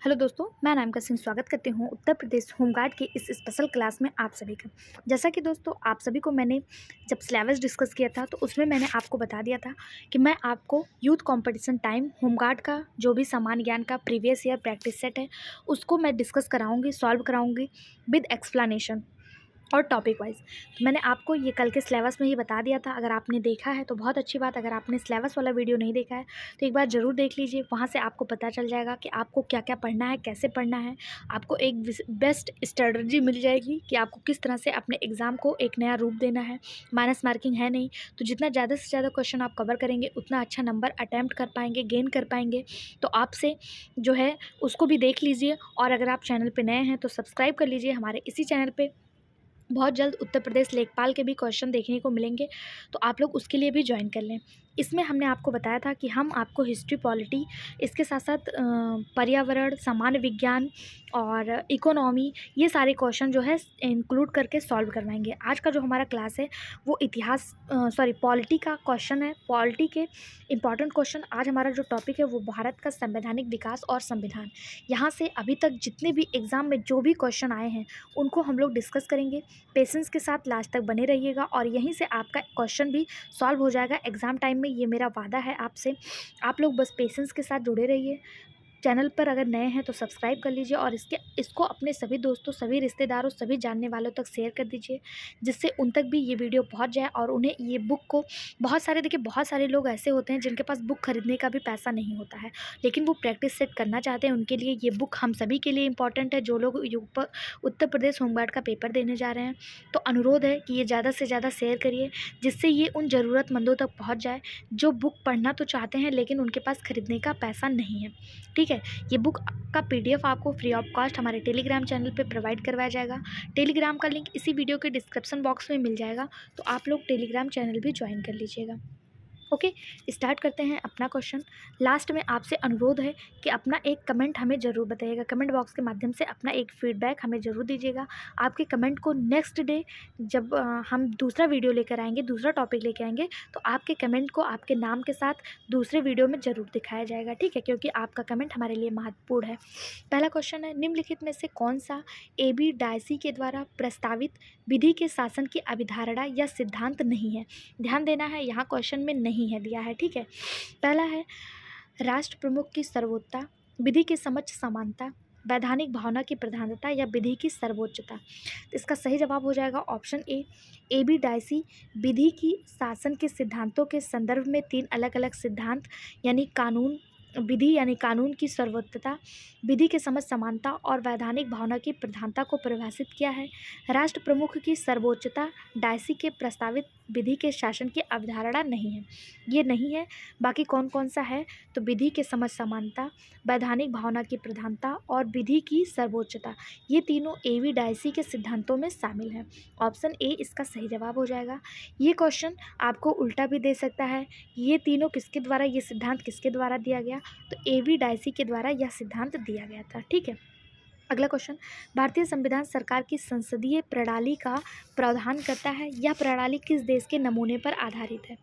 Hello दोस्तों, मैं अनामिका सिंह स्वागत करती हूँ उत्तर प्रदेश होमगार्ड की इस स्पेशल क्लास में आप सभी का। जैसा कि दोस्तों आप सभी को मैंने जब सिलेबस डिस्कस किया था तो उसमें मैंने आपको बता दिया था कि मैं आपको यूथ कंपटीशन टाइम होमगार्ड का जो भी सामान्य ज्ञान का प्रीवियस ईयर प्रैक्टिस सेट है उसको मैं डिस्कस कराऊंगी, सॉल्व कराऊंगी विद एक्सप्लेनेशन और टॉपिक वाइज। तो मैंने आपको ये कल के सिलेबस में ही बता दिया था। अगर आपने देखा है तो बहुत अच्छी बात, अगर आपने सिलेबस वाला वीडियो नहीं देखा है तो एक बार ज़रूर देख लीजिए। वहाँ से आपको पता चल जाएगा कि आपको क्या क्या पढ़ना है, कैसे पढ़ना है। आपको एक बेस्ट स्ट्रेटजी मिल जाएगी कि आपको किस तरह से अपने एग्ज़ाम को एक नया रूप देना है। माइनस मार्किंग है नहीं, तो जितना ज़्यादा से ज़्यादा क्वेश्चन आप कवर करेंगे उतना अच्छा नंबर अटैम्प्ट कर पाएंगे, गेन कर पाएंगे। तो आपसे जो है उसको भी देख लीजिए। और अगर आप चैनल पर नए हैं तो सब्सक्राइब कर लीजिए। हमारे इसी चैनल पर बहुत जल्द उत्तर प्रदेश लेखपाल के भी क्वेश्चन देखने को मिलेंगे, तो आप लोग उसके लिए भी ज्वाइन कर लें। इसमें हमने आपको बताया था कि हम आपको हिस्ट्री, पॉलिटी, इसके साथ साथ पर्यावरण, सामान्य विज्ञान और इकोनॉमी, ये सारे क्वेश्चन जो है इंक्लूड करके सॉल्व करवाएंगे। आज का जो हमारा क्लास है वो इतिहास पॉलिटी का क्वेश्चन है। पॉलिटी के इंपॉर्टेंट क्वेश्चन, आज हमारा जो टॉपिक है वो भारत का संवैधानिक विकास और संविधान। यहाँ से अभी तक जितने भी एग्ज़ाम में जो भी क्वेश्चन आए हैं उनको हम लोग डिस्कस करेंगे। पेशेंस के साथ लास्ट तक बने रहिएगा और यहीं से आपका क्वेश्चन भी सॉल्व हो जाएगा एग्ज़ाम टाइम में। ये मेरा वादा है आपसे। आप लोग बस पेशेंस के साथ जुड़े रहिए। चैनल पर अगर नए हैं तो सब्सक्राइब कर लीजिए और इसको अपने सभी दोस्तों, सभी रिश्तेदारों, सभी जानने वालों तक शेयर कर दीजिए, जिससे उन तक भी ये वीडियो पहुंच जाए और उन्हें ये बुक को बहुत सारे लोग ऐसे होते हैं जिनके पास बुक खरीदने का भी पैसा नहीं होता है, लेकिन वो प्रैक्टिस सेट करना चाहते हैं। उनके लिए ये बुक हम सभी के लिए इंपॉर्टेंट है, जो लोग उत्तर प्रदेश होमगार्ड का पेपर देने जा रहे हैं। तो अनुरोध है कि ये ज़्यादा से ज़्यादा शेयर करिए, जिससे ये उन ज़रूरतमंदों तक पहुँच जाए जो बुक पढ़ना तो चाहते हैं लेकिन उनके पास खरीदने का पैसा नहीं है। ठीक है, ये बुक का पीडीएफ आपको फ्री ऑफ कॉस्ट हमारे टेलीग्राम चैनल पे प्रोवाइड करवाया जाएगा। टेलीग्राम का लिंक इसी वीडियो के डिस्क्रिप्शन बॉक्स में मिल जाएगा, तो आप लोग टेलीग्राम चैनल भी ज्वाइन कर लीजिएगा। ओके, स्टार्ट करते हैं अपना क्वेश्चन। लास्ट में आपसे अनुरोध है कि अपना एक कमेंट हमें ज़रूर बताइएगा। कमेंट बॉक्स के माध्यम से अपना एक फीडबैक हमें ज़रूर दीजिएगा। आपके कमेंट को नेक्स्ट डे जब हम दूसरा वीडियो लेकर आएंगे, दूसरा टॉपिक लेकर आएंगे, तो आपके कमेंट को आपके नाम के साथ दूसरे वीडियो में ज़रूर दिखाया जाएगा। ठीक है, क्योंकि आपका कमेंट हमारे लिए महत्वपूर्ण है। पहला क्वेश्चन है, निम्नलिखित में से कौन सा AB डायसी के द्वारा प्रस्तावित विधि के शासन की अभिधारणा या सिद्धांत नहीं है? ध्यान देना है, यहाँ क्वेश्चन में नहीं है दिया है। ठीक है, पहला है राष्ट्र प्रमुख की सर्वोच्चता, विधि के समक्ष समानता, वैधानिक भावना की प्रधानता या विधि की सर्वोच्चता। तो इसका सही जवाब हो जाएगा ऑप्शन ए बी डायसी विधि की शासन के सिद्धांतों के संदर्भ में तीन अलग अलग सिद्धांत यानी कानून विधि यानी कानून की सर्वोच्चता, विधि के समझ समानता और वैधानिक भावना की प्रधानता को परिभाषित किया है। राष्ट्र प्रमुख की सर्वोच्चता डायसी के प्रस्तावित विधि के शासन की अवधारणा नहीं है, ये नहीं है। बाकी कौन कौन सा है? तो विधि के समझ समानता, वैधानिक भावना की प्रधानता और विधि की सर्वोच्चता, ये तीनों एवी डायसी के सिद्धांतों में शामिल हैं। ऑप्शन ए इसका सही जवाब हो जाएगा। ये क्वेश्चन आपको उल्टा भी दे सकता है, ये तीनों किसके द्वारा, ये सिद्धांत किसके द्वारा दिया गया? तो एवी डायसी के द्वारा यह सिद्धांत दिया गया था। ठीक है, अगला क्वेश्चन, भारतीय संविधान सरकार की संसदीय प्रणाली का प्रावधान करता है। यह प्रणाली किस देश के नमूने पर आधारित है?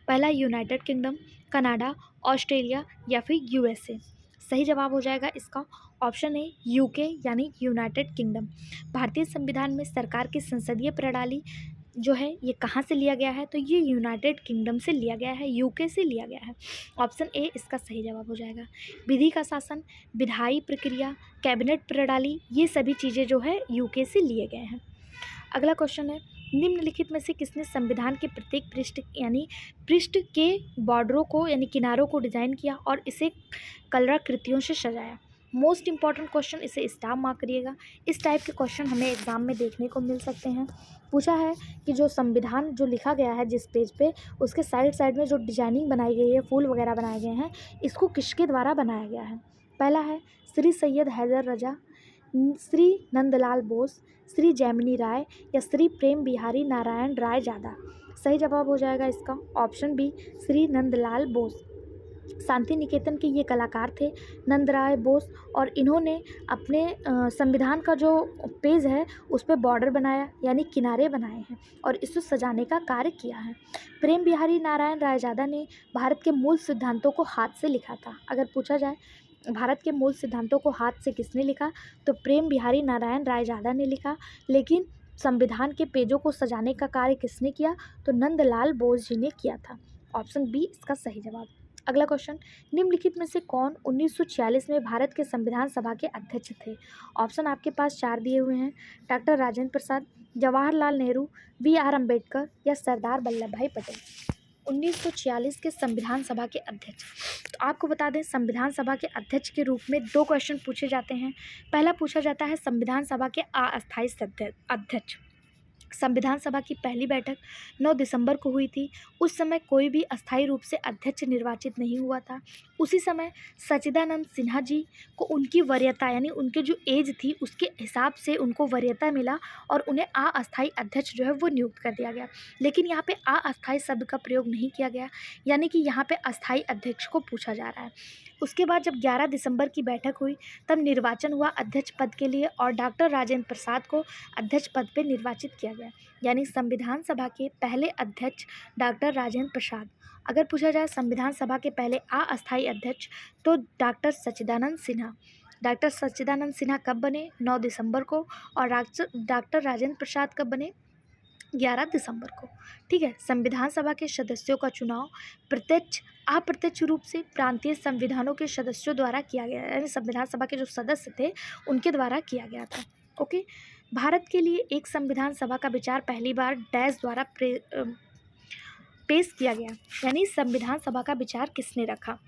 पहला यूनाइटेड किंगडम, कनाडा, ऑस्ट्रेलिया या फिर यूएसए। सही जवाब हो जाएगा इसका ऑप्शन ए यूके यानी यूनाइटेड किंगडम। भारतीय संविधान में सरकार की संसदीय प्रणाली जो है ये कहाँ से लिया गया है? तो ये यूनाइटेड किंगडम से लिया गया है, यूके से लिया गया है। ऑप्शन ए इसका सही जवाब हो जाएगा। विधि का शासन, विधायी प्रक्रिया, कैबिनेट प्रणाली, ये सभी चीज़ें जो है यूके से लिए गए हैं। अगला क्वेश्चन है, निम्नलिखित में से किसने संविधान के प्रत्येक पृष्ठ यानी पृष्ठ के बॉर्डरों को यानी किनारों को डिजाइन किया और इसे कलाकृतियों से सजाया? मोस्ट इंपॉर्टेंट क्वेश्चन, इसे स्टार मार्क करिएगा। इस टाइप के क्वेश्चन हमें एग्जाम में देखने को मिल सकते हैं। पूछा है कि जो संविधान जो लिखा गया है जिस पेज पे, उसके साइड साइड में जो डिजाइनिंग बनाई गई है, फूल वगैरह बनाए गए हैं, इसको किसके द्वारा बनाया गया है? पहला है श्री सैयद हैदर रजा, श्री नंदलाल बोस, श्री जैमिनी राय या श्री प्रेम बिहारी नारायण राय जादा। सही जवाब हो जाएगा इसका ऑप्शन बी श्री नंदलाल बोस। शांति निकेतन के ये कलाकार थे नंदराय बोस, और इन्होंने अपने संविधान का जो पेज है उस पर बॉर्डर बनाया यानी किनारे बनाए हैं और इसको सजाने का कार्य किया है। प्रेम बिहारी नारायण रायजादा ने भारत के मूल सिद्धांतों को हाथ से लिखा था। अगर पूछा जाए भारत के मूल सिद्धांतों को हाथ से किसने लिखा? तो प्रेम बिहारी नारायण रायजादा ने लिखा। लेकिन संविधान के पेजों को सजाने का कार्य किसने किया? तो नंदलाल बोस जी ने किया था। ऑप्शन बी इसका सही जवाब। अगला क्वेश्चन, निम्नलिखित में से कौन 1946 में भारत के संविधान सभा के अध्यक्ष थे? ऑप्शन आपके पास 4 दिए हुए हैं। Doctor Rajendra Prasad, Jawaharlal Nehru, B R. अम्बेडकर या सरदार वल्लभ भाई पटेल। 1946 के संविधान सभा के अध्यक्ष, तो आपको बता दें संविधान सभा के अध्यक्ष के रूप में 2 क्वेश्चन पूछे जाते हैं। पहला पूछा जाता है संविधान सभा के अस्थायी अध्यक्ष। संविधान सभा की पहली बैठक 9 दिसंबर को हुई थी। उस समय कोई भी अस्थायी रूप से अध्यक्ष निर्वाचित नहीं हुआ था। उसी समय सच्चिदानंद सिन्हा जी को उनकी वरीयता यानी उनके जो एज थी उसके हिसाब से उनको वरीयता मिला और उन्हें अस्थायी अध्यक्ष जो है वो नियुक्त कर दिया गया। लेकिन यहाँ पे अस्थायी शब्द का प्रयोग नहीं किया गया, यानी कि यहाँ पे अस्थायी अध्यक्ष को पूछा जा रहा है। उसके बाद जब 11 दिसंबर की बैठक हुई तब निर्वाचन हुआ अध्यक्ष पद के लिए और डॉक्टर राजेंद्र प्रसाद को अध्यक्ष पद पे निर्वाचित किया गया। यानी संविधान सभा के पहले अध्यक्ष डॉक्टर राजेंद्र प्रसाद। अगर पूछा जाए संविधान सभा के पहले अस्थायी अध्यक्ष तो डॉक्टर सच्चिदानंद सिन्हा। डॉक्टर सच्चिदानंद सिन्हा कब बने? 9 दिसंबर को। और डॉक्टर राजेंद्र प्रसाद कब बने? 11 दिसंबर को। ठीक है। संविधान सभा के सदस्यों का चुनाव प्रत्यक्ष अप्रत्यक्ष रूप से प्रांतीय संविधानों के सदस्यों द्वारा किया गया, यानी संविधान सभा के जो सदस्य थे उनके द्वारा किया गया था। ओके। भारत के लिए एक संविधान सभा का विचार पहली बार डैश द्वारा पेश किया गया, यानी संविधान सभा का विचार किसने रखा?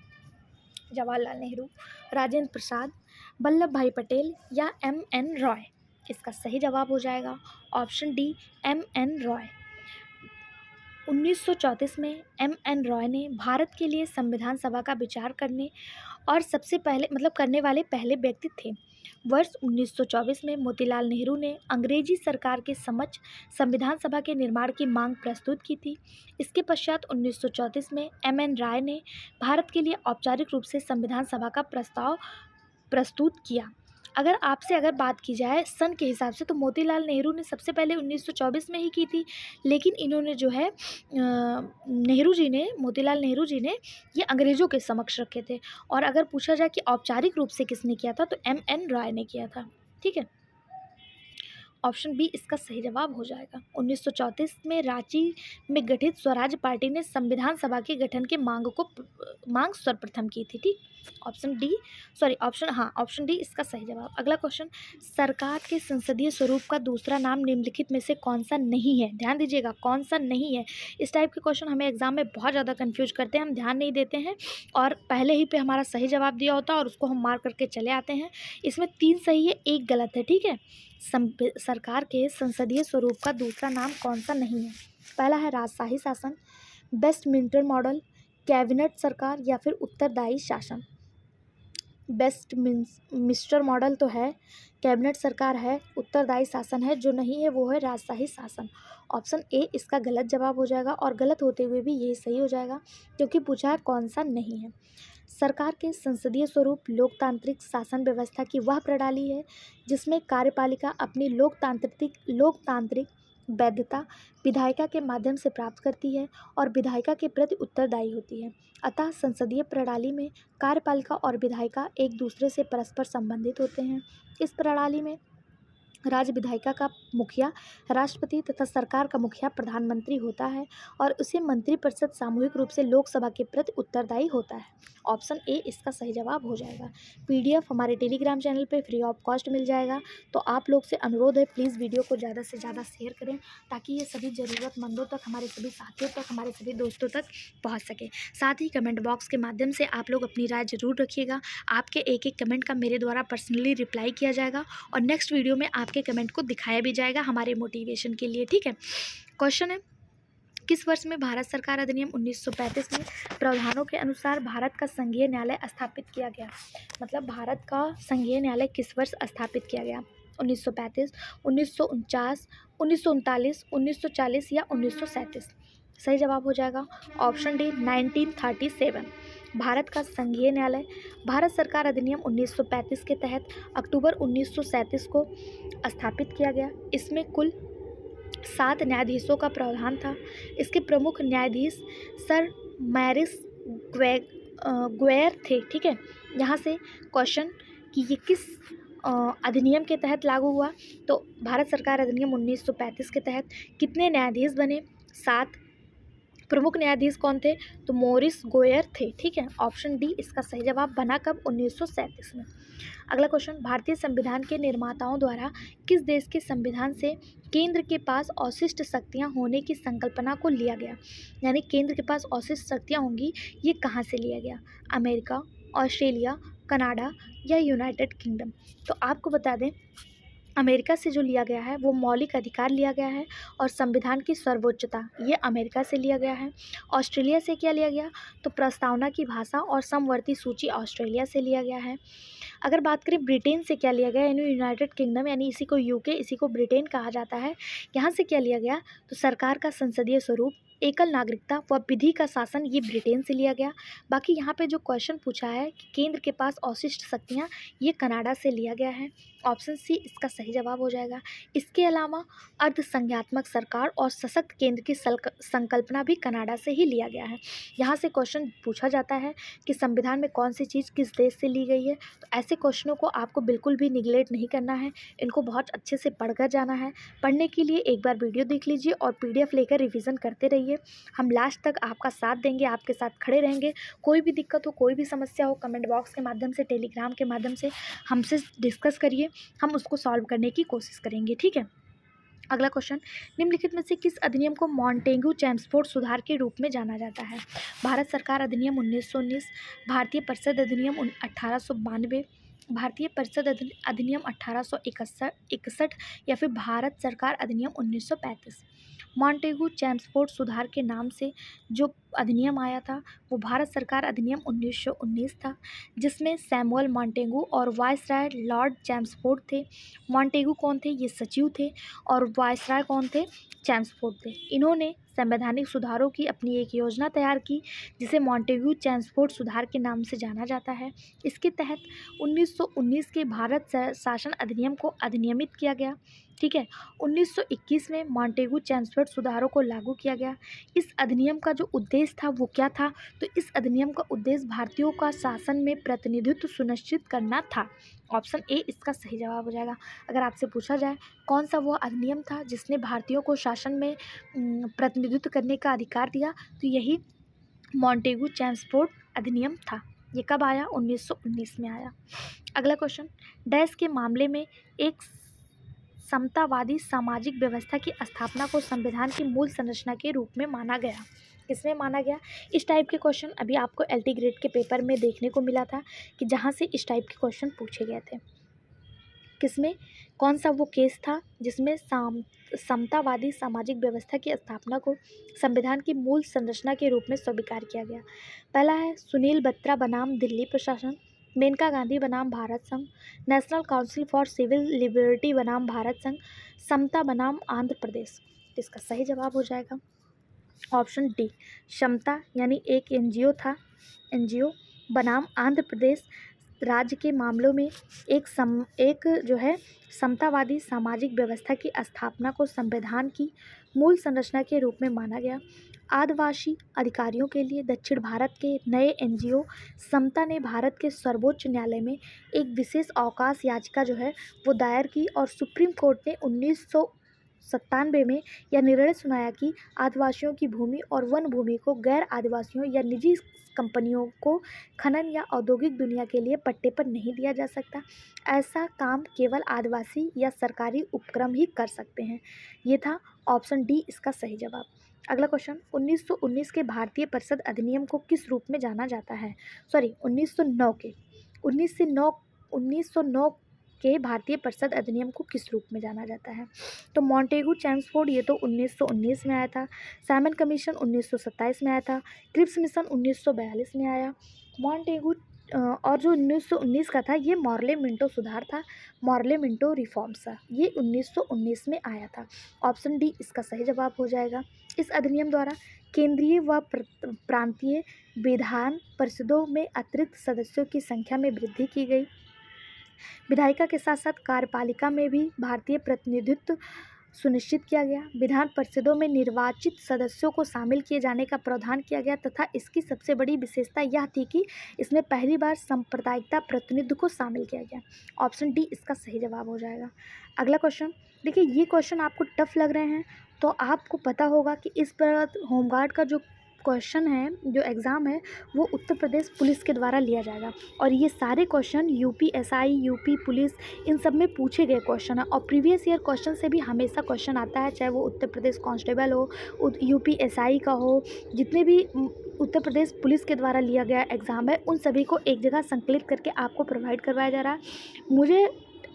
जवाहरलाल नेहरू, राजेंद्र प्रसाद, वल्लभ भाई पटेल या M.N. रॉय। इसका सही जवाब हो जाएगा ऑप्शन डी, M.N. रॉय। 1934 में M.N. रॉय ने भारत के लिए संविधान सभा का विचार करने और सबसे पहले करने वाले पहले व्यक्ति थे। वर्ष 1924 में मोतीलाल नेहरू ने अंग्रेजी सरकार के समक्ष संविधान सभा के निर्माण की मांग प्रस्तुत की थी। इसके पश्चात 1934 में M.N. रॉय ने भारत के लिए औपचारिक रूप से संविधान सभा का प्रस्ताव प्रस्तुत किया। अगर बात की जाए सन के हिसाब से तो मोतीलाल नेहरू ने सबसे पहले 1924 में ही की थी, लेकिन इन्होंने जो है मोतीलाल नेहरू जी ने ये अंग्रेज़ों के समक्ष रखे थे। और अगर पूछा जाए कि औपचारिक रूप से किसने किया था तो M.N. रॉय ने किया था। ठीक है। ऑप्शन बी इसका सही जवाब हो जाएगा। 1934 में रांची में गठित स्वराज पार्टी ने संविधान सभा के गठन के मांग सर्वप्रथम की थी। ठीक। ऑप्शन डी इसका सही जवाब। अगला क्वेश्चन, सरकार के संसदीय स्वरूप का दूसरा नाम निम्नलिखित में से कौन सा नहीं है? ध्यान दीजिएगा, कौन सा नहीं है। इस टाइप के क्वेश्चन हमें एग्जाम में बहुत ज़्यादा कंफ्यूज करते हैं, हम ध्यान नहीं देते हैं और पहले ही पे हमारा सही जवाब दिया होता है और उसको हम मार्क करके चले आते हैं। इसमें 3 सही है, 1 गलत है। ठीक है। सरकार के संसदीय स्वरूप का दूसरा नाम कौन सा नहीं है? पहला है राजशाही शासन, वेस्टमिंस्टर मॉडल, कैबिनेट सरकार या फिर उत्तरदायी शासन। वेस्टमिंस्टर मॉडल तो है, कैबिनेट सरकार है, उत्तरदायी शासन है, जो नहीं है वो है राजशाही शासन। ऑप्शन ए इसका गलत जवाब हो जाएगा और गलत होते हुए भी ये सही हो जाएगा क्योंकि पूछा है कौन सा नहीं है। सरकार के संसदीय स्वरूप लोकतांत्रिक शासन व्यवस्था की वह प्रणाली है जिसमें कार्यपालिका अपनी लोकतांत्रिक वैधता विधायिका के माध्यम से प्राप्त करती है और विधायिका के प्रति उत्तरदायी होती है। अतः संसदीय प्रणाली में कार्यपालिका और विधायिका एक दूसरे से परस्पर संबंधित होते हैं। इस प्रणाली में राज्य विधायिका का मुखिया राष्ट्रपति तथा सरकार का मुखिया प्रधानमंत्री होता है और उसे मंत्रिपरिषद सामूहिक रूप से लोकसभा के प्रति उत्तरदायी होता है। ऑप्शन ए इसका सही जवाब हो जाएगा। PDF हमारे टेलीग्राम चैनल पे फ्री ऑफ कॉस्ट मिल जाएगा। तो आप लोग से अनुरोध है प्लीज़ वीडियो को ज़्यादा से ज़्यादा शेयर करें ताकि ये सभी ज़रूरतमंदों तक, हमारे सभी साथियों तक, हमारे सभी दोस्तों तक पहुँच सके। साथ ही कमेंट बॉक्स के माध्यम से आप लोग अपनी राय ज़रूर रखिएगा। आपके एक एक कमेंट का मेरे द्वारा पर्सनली रिप्लाई किया जाएगा और नेक्स्ट वीडियो में आपके कमेंट को दिखाया भी जाएगा हमारे मोटिवेशन के लिए। ठीक है। क्वेश्चन है, किस वर्ष में भारत सरकार अधिनियम 1935 में प्रावधानों के अनुसार भारत का संघीय न्यायालय स्थापित किया गया? भारत का संघीय न्यायालय किस वर्ष स्थापित किया गया? 1935, 1949, 1939, 1940 या 1937? सही जवाब हो जाएगा ऑप्शन डी 1937। भारत का संघीय न्यायालय भारत सरकार अधिनियम 1935 के तहत अक्टूबर 1937 को स्थापित किया गया। इसमें कुल 7 न्यायाधीशों का प्रावधान था। इसके प्रमुख न्यायाधीश सर मैरिस ग्वेयर थे, ठीक है। यहाँ से क्वेश्चन कि ये किस अधिनियम के तहत लागू हुआ, तो भारत सरकार अधिनियम 1935 के तहत। कितने न्यायाधीश बने? 7। प्रमुख न्यायाधीश कौन थे? तो मोरिस गोयर थे, ठीक है। ऑप्शन डी इसका सही जवाब। बना कब? 1937 में। अगला क्वेश्चन, भारतीय संविधान के निर्माताओं द्वारा किस देश के संविधान से केंद्र के पास अवशिष्ट शक्तियां होने की संकल्पना को लिया गया? यानी केंद्र के पास अवशिष्ट शक्तियां होंगी, ये कहाँ से लिया गया? अमेरिका, ऑस्ट्रेलिया, कनाडा या यूनाइटेड किंगडम? तो आपको बता दें, अमेरिका से जो लिया गया है वो मौलिक अधिकार लिया गया है और संविधान की सर्वोच्चता, ये अमेरिका से लिया गया है। ऑस्ट्रेलिया से क्या लिया गया? तो प्रस्तावना की भाषा और समवर्ती सूची ऑस्ट्रेलिया से लिया गया है। अगर बात करें ब्रिटेन से क्या लिया गया, यानी यूनाइटेड किंगडम, यानी इसी को यूके, इसी को ब्रिटेन कहा जाता है, यहाँ से क्या लिया गया? तो सरकार का संसदीय स्वरूप, एकल नागरिकता व विधि का शासन, ये ब्रिटेन से लिया गया। बाकी यहाँ पे जो क्वेश्चन पूछा है कि केंद्र के पास अवशिष्ट शक्तियाँ, ये कनाडा से लिया गया है। ऑप्शन सी इसका सही जवाब हो जाएगा। इसके अलावा अर्धसंघात्मक सरकार और सशक्त केंद्र की संकल्पना भी कनाडा से ही लिया गया है। यहाँ से क्वेश्चन पूछा जाता है कि संविधान में कौन सी चीज़ किस देश से ली गई है, तो ऐसे क्वेश्चनों को आपको बिल्कुल भी निगलेक्ट नहीं करना है, इनको बहुत अच्छे से पढ़कर जाना है। पढ़ने के लिए एक बार वीडियो देख लीजिए और PDF लेकर रिवीजन करते रहिए। हम लास्ट तक आपका साथ देंगे, आपके साथ खड़े रहेंगे। कोई भी दिक्कत हो, कोई भी समस्या हो, कमेंट बॉक्स के माध्यम से, टेलीग्राम के माध्यम से हमसे डिस्कस करिए, हम उसको सॉल्व करने की कोशिश करेंगे, ठीक है। अगला क्वेश्चन, निम्नलिखित में से किस अधिनियम को मॉन्टेगू चेम्सफोर्ड सुधार के रूप में जाना जाता है? भारत सरकार अधिनियम 1919, भारतीय परिषद अधिनियम 1892, भारतीय परिषद अधिनियम 1861 या फिर भारत सरकार अधिनियम 1935। मॉन्टेगू चेम्सफोर्ड सुधार के नाम से जो अधिनियम आया था वो भारत सरकार अधिनियम 1919 था, जिसमें सैमुअल मॉन्टेगू और वायसराय लॉर्ड चेम्सफोर्ड थे। मॉन्टेगू कौन थे? ये सचिव थे। और वायसराय कौन थे? चेम्सफोर्ड थे। इन्होंने संवैधानिक सुधारों की अपनी एक योजना तैयार की, जिसे मॉन्टेगू चेम्सफोर्ड सुधार के नाम से जाना जाता है। इसके तहत 1919 के भारत शासन अधिनियम को अधिनियमित किया गया, ठीक है। 1921 में मॉन्टेगू चेम्सफोर्ड सुधारों को लागू किया गया। इस अधिनियम का जो उद्देश्य था वो क्या था? तो इस अधिनियम का उद्देश्य भारतीयों का शासन में प्रतिनिधित्व सुनिश्चित करना था। ऑप्शन ए इसका सही जवाब हो जाएगा। अगर आपसे पूछा जाए कौन सा वो अधिनियम था जिसने भारतीयों को शासन में प्रतिनिधित्व करने का अधिकार दिया, तो यही मॉन्टेगू चेम्सफोर्ड अधिनियम था। ये कब आया? 1919 में आया। अगला क्वेश्चन, डैश के मामले में एक समतावादी सामाजिक व्यवस्था की स्थापना को संविधान की मूल संरचना के रूप में माना गया? किसमें माना गया? इस टाइप के क्वेश्चन अभी आपको LT ग्रेड के पेपर में देखने को मिला था कि जहाँ से इस टाइप के क्वेश्चन पूछे गए थे। किसमें? कौन सा वो केस था जिसमें समतावादी सामाजिक व्यवस्था की स्थापना को संविधान की मूल संरचना के रूप में स्वीकार किया गया? पहला है सुनील बत्रा बनाम दिल्ली प्रशासन, मेनका गांधी बनाम भारत संघ, national council for civil liberty बनाम भारत संघ, समता बनाम आंध्र प्रदेश। इसका सही जवाब हो जाएगा ऑप्शन डी, समता, यानी एक NGO था, NGO बनाम आंध्र प्रदेश राज्य के मामलों में एक जो है समतावादी सामाजिक व्यवस्था की स्थापना को संविधान की मूल संरचना के रूप में माना गया। आदिवासी अधिकारियों के लिए दक्षिण भारत के नए NGO समता ने भारत के सर्वोच्च न्यायालय में एक विशेष अवकाश याचिका जो है वो दायर की और सुप्रीम कोर्ट ने 1997 में यह निर्णय सुनाया कि आदिवासियों की भूमि और वन भूमि को गैर आदिवासियों या निजी कंपनियों को खनन या औद्योगिक दुनिया के लिए पट्टे पर नहीं दिया जा सकता। ऐसा काम केवल आदिवासी या सरकारी उपक्रम ही कर सकते हैं। ये था ऑप्शन डी इसका सही जवाब। अगला क्वेश्चन, 1919 के भारतीय परिषद अधिनियम को किस रूप में जाना जाता है? 1909 के भारतीय परिषद अधिनियम को किस रूप में जाना जाता है? तो मॉन्टेगू चेम्सफोर्ड ये तो 1919 में आया था, साइमन कमीशन 1927 में आया था, क्रिप्स मिशन 1942 में आया। मॉन्टेगू और जो 1919 का था ये मॉर्ले मिंटो सुधार था, मॉर्ले मिंटो रिफॉर्म्स था, ये 1919 में आया था। ऑप्शन डी इसका सही जवाब हो जाएगा। इस अधिनियम द्वारा केंद्रीय व प्रांतीय विधान परिषदों में अतिरिक्त सदस्यों की संख्या में वृद्धि की गई। विधायिका के साथ साथ कार्यपालिका में भी भारतीय प्रतिनिधित्व सुनिश्चित किया गया। विधान परिषदों में निर्वाचित सदस्यों को शामिल किए जाने का प्रावधान किया गया तथा इसकी सबसे बड़ी विशेषता यह थी कि इसमें पहली बार सांप्रदायिकता प्रतिनिधि को शामिल किया गया। ऑप्शन डी इसका सही जवाब हो जाएगा। अगला क्वेश्चन देखिए, ये क्वेश्चन आपको टफ लग रहे हैं तो आपको पता होगा कि इस पर होमगार्ड का जो क्वेश्चन है, जो एग्ज़ाम है, वो उत्तर प्रदेश पुलिस के द्वारा लिया जाएगा और ये सारे क्वेश्चन यूपीएसआई, यूपी पुलिस, इन सब में पूछे गए क्वेश्चन है और प्रीवियस ईयर क्वेश्चन से भी हमेशा क्वेश्चन आता है, चाहे वो उत्तर प्रदेश कांस्टेबल हो, यूपीएसआई का हो, जितने भी उत्तर प्रदेश पुलिस के द्वारा लिया गया एग्ज़ाम है, उन सभी को एक जगह संकलित करके आपको प्रोवाइड करवाया जा रहा है। मुझे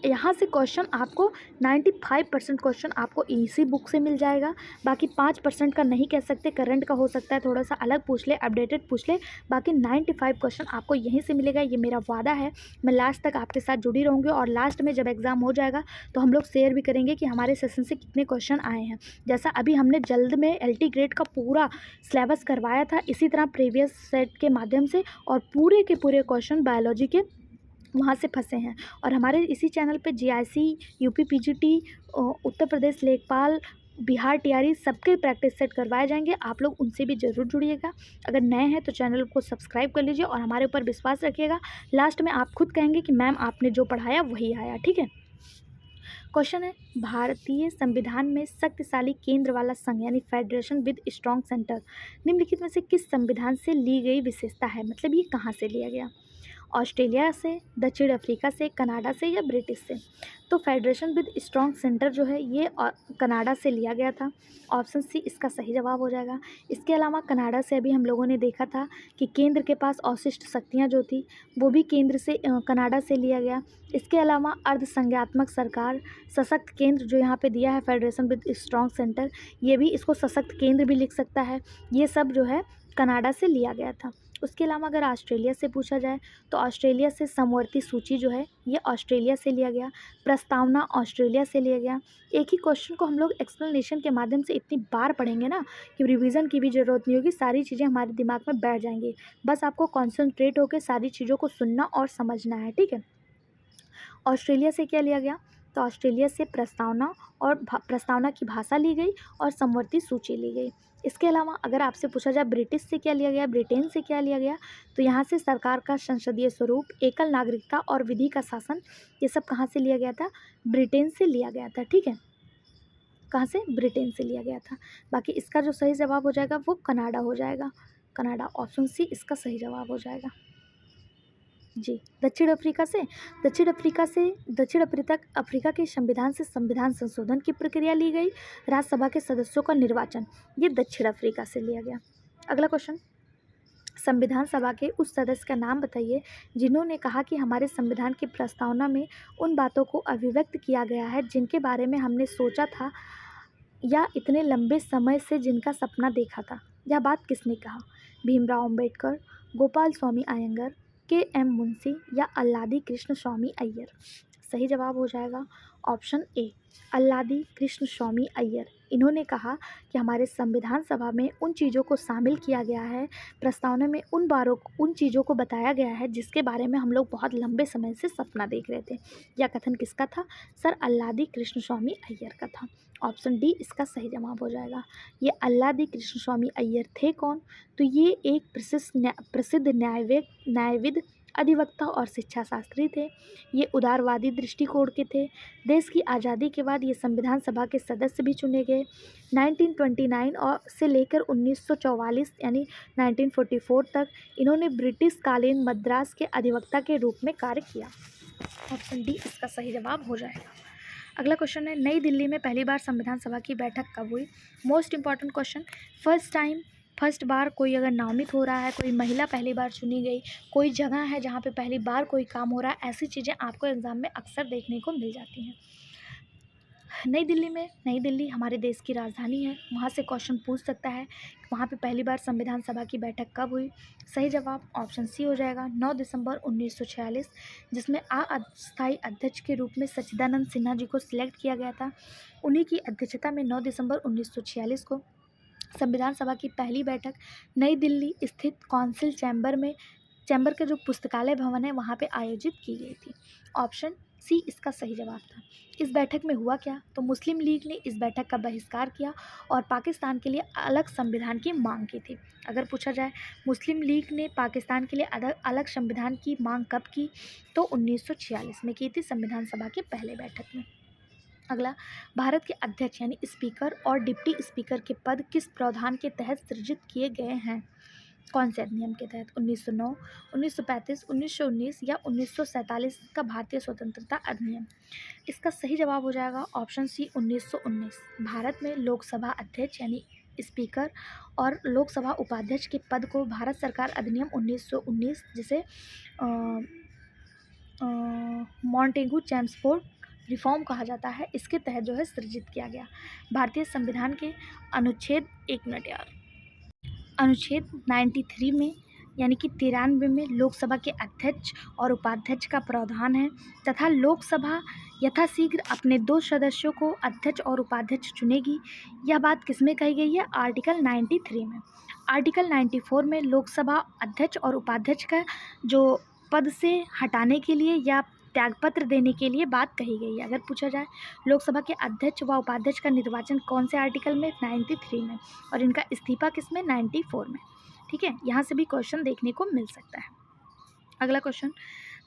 यहाँ से क्वेश्चन आपको 95% क्वेश्चन आपको इसी बुक से मिल जाएगा। बाकी 5% का नहीं कह सकते, करंट का हो सकता है, थोड़ा सा अलग पूछ ले, अपडेटेड पूछ ले। बाकी 95 क्वेश्चन आपको यहीं से मिलेगा, ये मेरा वादा है। मैं लास्ट तक आपके साथ जुड़ी रहूँगी और लास्ट में जब एग्ज़ाम हो जाएगा तो हम लोग शेयर भी करेंगे कि हमारे सेशन से कितने क्वेश्चन आए हैं। जैसा अभी हमने जल्द में LT ग्रेड का पूरा सिलेबस करवाया था, इसी तरह प्रीवियस सेट के माध्यम से और पूरे के पूरे क्वेश्चन बायोलॉजी के वहाँ से फंसे हैं। और हमारे इसी चैनल पे GIC, UP PGT, Uttar Pradesh लेखपाल, बिहार TRE सबके प्रैक्टिस सेट करवाए जाएंगे। आप लोग उनसे भी ज़रूर जुड़िएगा। अगर नए हैं तो चैनल को सब्सक्राइब कर लीजिए और हमारे ऊपर विश्वास रखिएगा। लास्ट में आप खुद कहेंगे कि मैम आपने जो पढ़ाया वही आया, ठीक है। क्वेश्चन है, भारतीय संविधान में शक्तिशाली केंद्र वाला संघ यानी फेडरेशन विद स्ट्रॉन्ग सेंटर निम्नलिखित में से किस संविधान से ली गई विशेषता है, मतलब ये कहाँ से लिया गया? ऑस्ट्रेलिया से, दक्षिण अफ्रीका से, कनाडा से या ब्रिटिश से? तो फेडरेशन विद स्ट्रॉन्ग सेंटर जो है ये कनाडा से लिया गया था। ऑप्शन सी इसका सही जवाब हो जाएगा। इसके अलावा कनाडा से अभी हम लोगों ने देखा था कि केंद्र के पास अवशिष्ट शक्तियाँ जो थी वो भी केंद्र से कनाडा से लिया गया। इसके अलावा अर्धसंज्ञात्मक सरकार, सशक्त केंद्र जो यहाँ पे दिया है फेडरेशन विद स्ट्रॉन्ग सेंटर, ये भी इसको सशक्त केंद्र भी लिख सकता है, ये सब जो है कनाडा से लिया गया था। उसके अलावा अगर ऑस्ट्रेलिया से पूछा जाए तो ऑस्ट्रेलिया से समवर्ती सूची जो है ये ऑस्ट्रेलिया से लिया गया, प्रस्तावना ऑस्ट्रेलिया से लिया गया। एक ही क्वेश्चन को हम लोग एक्सप्लेनेशन के माध्यम से इतनी बार पढ़ेंगे ना कि रिवीजन की भी ज़रूरत नहीं होगी, सारी चीज़ें हमारे दिमाग में बैठ जाएंगी। बस आपको कॉन्सेंट्रेट होकर सारी चीज़ों को सुनना और समझना है, ठीक है। ऑस्ट्रेलिया से क्या लिया गया? तो ऑस्ट्रेलिया से प्रस्तावना और प्रस्तावना की भाषा ली गई और समवर्ती सूची ली गई। इसके अलावा अगर आपसे पूछा जाए ब्रिटिश से क्या लिया गया, ब्रिटेन से क्या लिया गया, तो यहाँ से सरकार का संसदीय स्वरूप, एकल नागरिकता और विधि का शासन, ये सब कहाँ से लिया गया था? ब्रिटेन से लिया गया था, ठीक है। कहाँ से? ब्रिटेन से लिया गया था। बाकी इसका जो सही जवाब हो जाएगा वो कनाडा हो जाएगा। कनाडा, ऑप्शन सी इसका सही जवाब हो जाएगा जी। दक्षिण अफ्रीका से, दक्षिण अफ्रीका के संविधान से संविधान संशोधन की प्रक्रिया ली गई, राज्यसभा के सदस्यों का निर्वाचन, ये दक्षिण अफ्रीका से लिया गया। अगला क्वेश्चन, संविधान सभा के उस सदस्य का नाम बताइए जिन्होंने कहा कि हमारे संविधान की प्रस्तावना में उन बातों को अभिव्यक्त किया गया है जिनके बारे में हमने सोचा था या इतने लंबे समय से जिनका सपना देखा था। यह बात किसने कहा? भीमराव अंबेडकर, गोपाल स्वामी अयंगर, KM मुंशी या अल्लादी कृष्ण स्वामी अय्यर? सही जवाब हो जाएगा ऑप्शन ए, अल्लादी कृष्ण स्वामी अय्यर। इन्होंने कहा कि हमारे संविधान सभा में उन चीज़ों को शामिल किया गया है, प्रस्तावना में उन चीज़ों को बताया गया है जिसके बारे में हम लोग बहुत लंबे समय से सपना देख रहे थे। यह कथन किसका था? सर अल्लादी कृष्ण स्वामी अय्यर का था। ऑप्शन डी इसका सही जवाब हो जाएगा। ये अल्लादी कृष्ण स्वामी अय्यर थे कौन? तो ये एक प्रसिद्ध न्यायविद, अधिवक्ता और शिक्षा शास्त्री थे। ये उदारवादी दृष्टिकोण के थे। देश की आज़ादी के बाद ये संविधान सभा के सदस्य भी चुने गए। 1929 और से लेकर 1944 यानी 1944 तक इन्होंने ब्रिटिश कालीन मद्रास के अधिवक्ता के रूप में कार्य किया। ऑप्शन डी इसका सही जवाब हो जाएगा। अगला क्वेश्चन है, नई दिल्ली में पहली बार संविधान सभा की बैठक कब हुई? Most important question. फर्स्ट बार कोई अगर नामित हो रहा है, कोई महिला पहली बार चुनी गई, कोई जगह है जहाँ पे पहली बार कोई काम हो रहा है, ऐसी चीज़ें आपको एग्ज़ाम में अक्सर देखने को मिल जाती हैं। नई दिल्ली हमारे देश की राजधानी है, वहाँ से क्वेश्चन पूछ सकता है वहाँ पे पहली बार संविधान सभा की बैठक कब हुई? सही जवाब ऑप्शन सी हो जाएगा, 9 दिसंबर 1946, जिसमें अस्थायी अध्यक्ष के रूप में सच्चिदानंद सिन्हा जी को सिलेक्ट किया गया था। उन्हीं की अध्यक्षता में 9 दिसंबर 1946 को संविधान सभा की पहली बैठक नई दिल्ली स्थित कौंसिल चैम्बर का जो पुस्तकालय भवन है वहाँ पे आयोजित की गई थी। ऑप्शन सी इसका सही जवाब था। इस बैठक में हुआ क्या? तो मुस्लिम लीग ने इस बैठक का बहिष्कार किया और पाकिस्तान के लिए अलग संविधान की मांग की थी। अगर पूछा जाए मुस्लिम लीग ने पाकिस्तान के लिए अलग संविधान की मांग कब की, तो 1946 में की थी, संविधान सभा की पहले बैठक में। अगला, भारत के अध्यक्ष यानी स्पीकर और डिप्टी स्पीकर के पद किस प्रावधान के तहत सृजित किए गए हैं? कौन से अधिनियम के तहत? 1909, 1935, 1919 या 1947 का भारतीय स्वतंत्रता अधिनियम? इसका सही जवाब हो जाएगा ऑप्शन सी 1919। भारत में लोकसभा अध्यक्ष यानी स्पीकर और लोकसभा उपाध्यक्ष के पद को भारत सरकार अधिनियम 1919, जिसे मॉन्टेगू चेम्सफोर्ड रिफॉर्म कहा जाता है, इसके तहत जो है सृजित किया गया। भारतीय संविधान के अनुच्छेद, एक मिनट यार, अनुच्छेद 93 में यानी कि 93 में लोकसभा के अध्यक्ष और उपाध्यक्ष का प्रावधान है तथा लोकसभा यथाशीघ्र अपने 2 सदस्यों को अध्यक्ष और उपाध्यक्ष चुनेगी। यह बात किसमें कही गई है? आर्टिकल 93 में। आर्टिकल 94 में लोकसभा अध्यक्ष और उपाध्यक्ष का जो पद से हटाने के लिए या त्यागपत्र देने के लिए बात कही गई है। अगर पूछा जाए लोकसभा के अध्यक्ष व उपाध्यक्ष का निर्वाचन कौन से आर्टिकल में? 93 में। और इनका इस्तीफा किसमें? 94 में। ठीक है, यहाँ से भी क्वेश्चन देखने को मिल सकता है। अगला क्वेश्चन,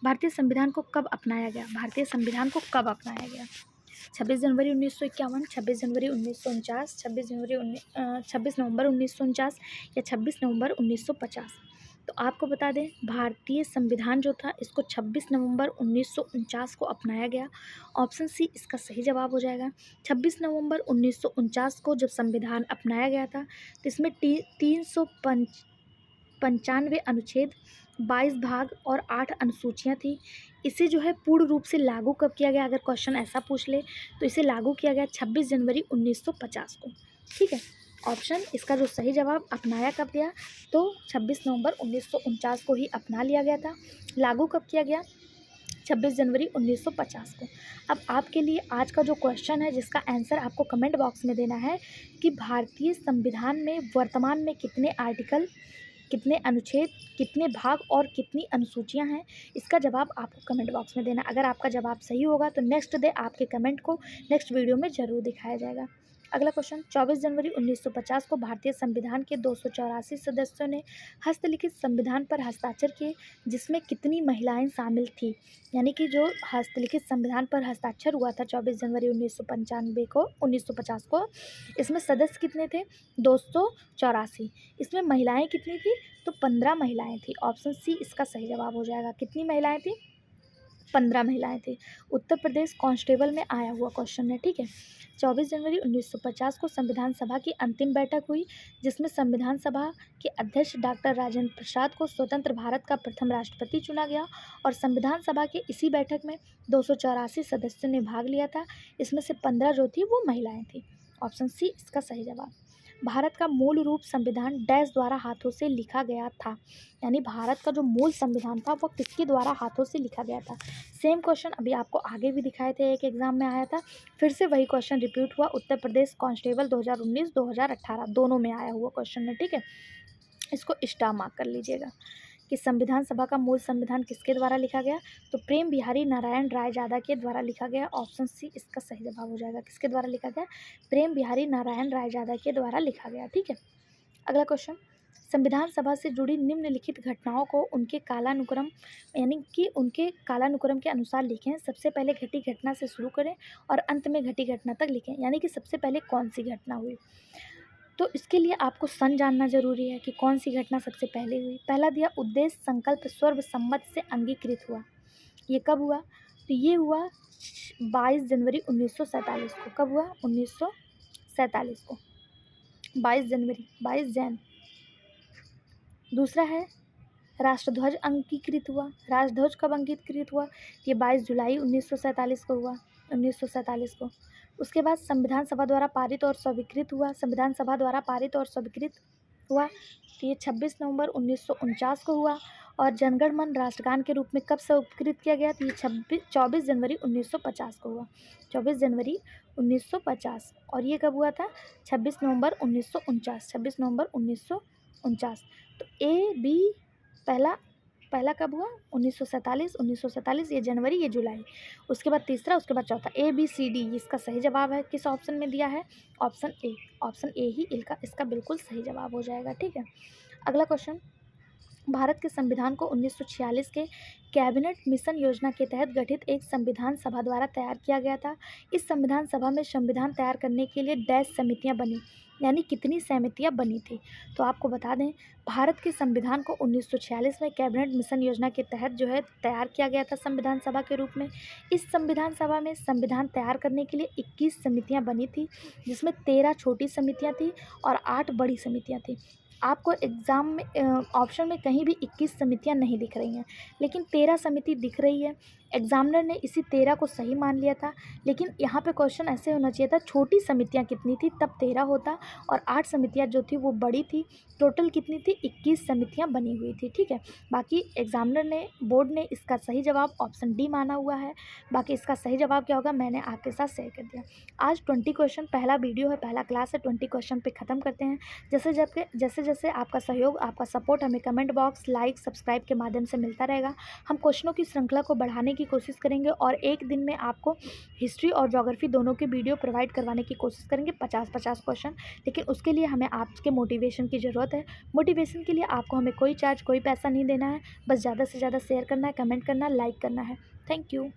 भारतीय संविधान को कब अपनाया गया? भारतीय संविधान को कब अपनाया गया? 26 जनवरी 1951, 26 जनवरी 1949, 26 नवंबर 1949 या 26 नवंबर 1950? तो आपको बता दें, भारतीय संविधान जो था इसको 26 नवंबर 1949 को अपनाया गया। ऑप्शन सी इसका सही जवाब हो जाएगा। 26 नवंबर 1949 को जब संविधान अपनाया गया था तो इसमें 395 अनुच्छेद, 22 भाग और 8 अनुसूचियाँ थी। इसे जो है पूर्ण रूप से लागू कब किया गया? अगर क्वेश्चन ऐसा पूछ ले तो इसे लागू किया गया 26 जनवरी 1950 को। ठीक है, ऑप्शन इसका जो सही जवाब, अपनाया कब गया? तो 26 नवंबर 1949 को ही अपना लिया गया था। लागू कब किया गया? 26 जनवरी 1950 को। अब आपके लिए आज का जो क्वेश्चन है जिसका आंसर आपको कमेंट बॉक्स में देना है कि भारतीय संविधान में वर्तमान में कितने आर्टिकल, कितने अनुच्छेद, कितने भाग और कितनी अनुसूचियां हैं। इसका जवाब आपको कमेंट बॉक्स में देना। अगर आपका जवाब सही होगा तो नेक्स्ट डे आपके कमेंट को नेक्स्ट वीडियो में ज़रूर दिखाया जाएगा। अगला क्वेश्चन, 24 जनवरी 1950 को भारतीय संविधान के 284 सदस्यों ने हस्तलिखित संविधान पर हस्ताक्षर किए, जिसमें कितनी महिलाएं शामिल थी? यानी कि जो हस्तलिखित संविधान पर हस्ताक्षर हुआ था 24 जनवरी 1950 को, इसमें सदस्य कितने थे? 284। इसमें महिलाएं कितनी थी? तो 15 महिलाएं थी। ऑप्शन सी इसका सही जवाब हो जाएगा। कितनी महिलाएं थी? 15 महिलाएं थी। उत्तर प्रदेश कांस्टेबल में आया हुआ क्वेश्चन है। ठीक है, 24 जनवरी 1950 को संविधान सभा की अंतिम बैठक हुई, जिसमें संविधान सभा के अध्यक्ष डॉक्टर राजेंद्र प्रसाद को स्वतंत्र भारत का प्रथम राष्ट्रपति चुना गया और संविधान सभा के इसी बैठक में 284 सदस्यों ने भाग लिया था। इसमें से 15 जो थी वो महिलाएं थी। ऑप्शन सी इसका सही जवाब। भारत का मूल रूप संविधान डैश द्वारा हाथों से लिखा गया था, यानी भारत का जो मूल संविधान था वो किसके द्वारा हाथों से लिखा गया था? सेम क्वेश्चन अभी आपको आगे भी दिखाए थे, एक एग्जाम में आया था, फिर से वही क्वेश्चन रिपीट हुआ। उत्तर प्रदेश कांस्टेबल 2019-2018 दोनों में आया हुआ क्वेश्चन है। ठीक है, इसको स्टार मार्क कर लीजिएगा कि संविधान सभा का मूल संविधान किसके द्वारा लिखा गया? तो प्रेम बिहारी नारायण रायजादा के द्वारा लिखा गया। ऑप्शन सी इसका सही जवाब हो जाएगा। किसके द्वारा लिखा गया? प्रेम बिहारी नारायण रायजादा के द्वारा लिखा गया। ठीक है, अगला क्वेश्चन, संविधान सभा से जुड़ी निम्नलिखित घटनाओं को उनके कालानुक्रम यानी कि उनके कालानुक्रम के अनुसार लिखें। सबसे पहले घटी घटना से शुरू करें और अंत में घटी घटना तक लिखें, यानी कि सबसे पहले कौन सी घटना हुई। तो इसके लिए आपको सन जानना जरूरी है कि कौन सी घटना सबसे पहले हुई। पहला दिया, उद्देश्य संकल्प सर्वसम्मत से अंगीकृत हुआ। ये कब हुआ? तो ये हुआ 22 जनवरी 1947 को। कब हुआ? 1947 को, 22 जनवरी, 22 जैन। दूसरा है राष्ट्रध्वज अंगीकृत हुआ। राष्ट्रध्वज कब अंगीकृत हुआ? ये 22 जुलाई 1947 को हुआ, 1947 को। उसके बाद संविधान सभा द्वारा पारित और स्वीकृत हुआ। संविधान सभा द्वारा पारित और स्वीकृत हुआ तो ये 26 नवंबर 1949 को हुआ। और जनगण मन राष्ट्रगान के रूप में कब स्वीकृत किया गया? तो ये 24 जनवरी 1950 को हुआ, 24 जनवरी 1950। और ये कब हुआ था? 26 नवंबर 1949, 26 नवंबर 1949। तो ए बी, पहला पहला कब हुआ? 1947 ये जनवरी, ये जुलाई। उसके बाद तीसरा, उसके बाद चौथा। ABCD इसका सही जवाब है, किस ऑप्शन में दिया है? Option A. ऑप्शन ए ही इसका बिल्कुल सही जवाब हो जाएगा। ठीक है, अगला क्वेश्चन। भारत के संविधान को 1946 के कैबिनेट मिशन योजना के तहत गठित एक संविधान सभा द्वारा तैयार किया गया था। इस संविधान सभा में संविधान तैयार करने के लिए डैश समितियां बनी, यानी कितनी समितियां बनी थी? तो आपको बता दें, भारत के संविधान को 1946 में कैबिनेट मिशन योजना के तहत जो है तैयार किया गया था संविधान सभा के रूप में। इस संविधान सभा में संविधान तैयार करने के लिए 21 समितियां बनी थी, जिसमें 13 छोटी समितियां थी और 8 बड़ी समितियां थी। आपको एग्ज़ाम में ऑप्शन में कहीं भी 21 समितियां नहीं दिख रही हैं, लेकिन 13 समिति दिख रही है। एग्जामिनर ने इसी 13 को सही मान लिया था, लेकिन यहाँ पे क्वेश्चन ऐसे होना चाहिए था, छोटी समितियाँ कितनी थी तब 13 होता, और 8 समितियाँ जो थी वो बड़ी थी। टोटल कितनी थी? 21 समितियाँ बनी हुई थी। ठीक है, बाकी एग्जामिनर ने, बोर्ड ने इसका सही जवाब ऑप्शन डी माना हुआ है। बाकी इसका सही जवाब क्या होगा मैंने आपके साथ शेयर कर दिया। आज 20 क्वेश्चन, पहला वीडियो है, पहला क्लास है, 20 क्वेश्चन पे ख़त्म करते हैं। जैसे जैसे आपका सहयोग, आपका सपोर्ट हमें कमेंट बॉक्स, लाइक, सब्सक्राइब के माध्यम से मिलता रहेगा। हम क्वेश्चनों की श्रृंखला को बढ़ाने की कोशिश करेंगे और एक दिन में आपको हिस्ट्री और ज्योग्राफी दोनों के वीडियो प्रोवाइड करवाने की कोशिश करेंगे, 50-50 क्वेश्चन। लेकिन उसके लिए हमें आपके मोटिवेशन की ज़रूरत है। मोटिवेशन के लिए आपको हमें कोई चार्ज, कोई पैसा नहीं देना है, बस ज़्यादा से ज़्यादा शेयर करना है, कमेंट करना है, लाइक करना है। Thank you.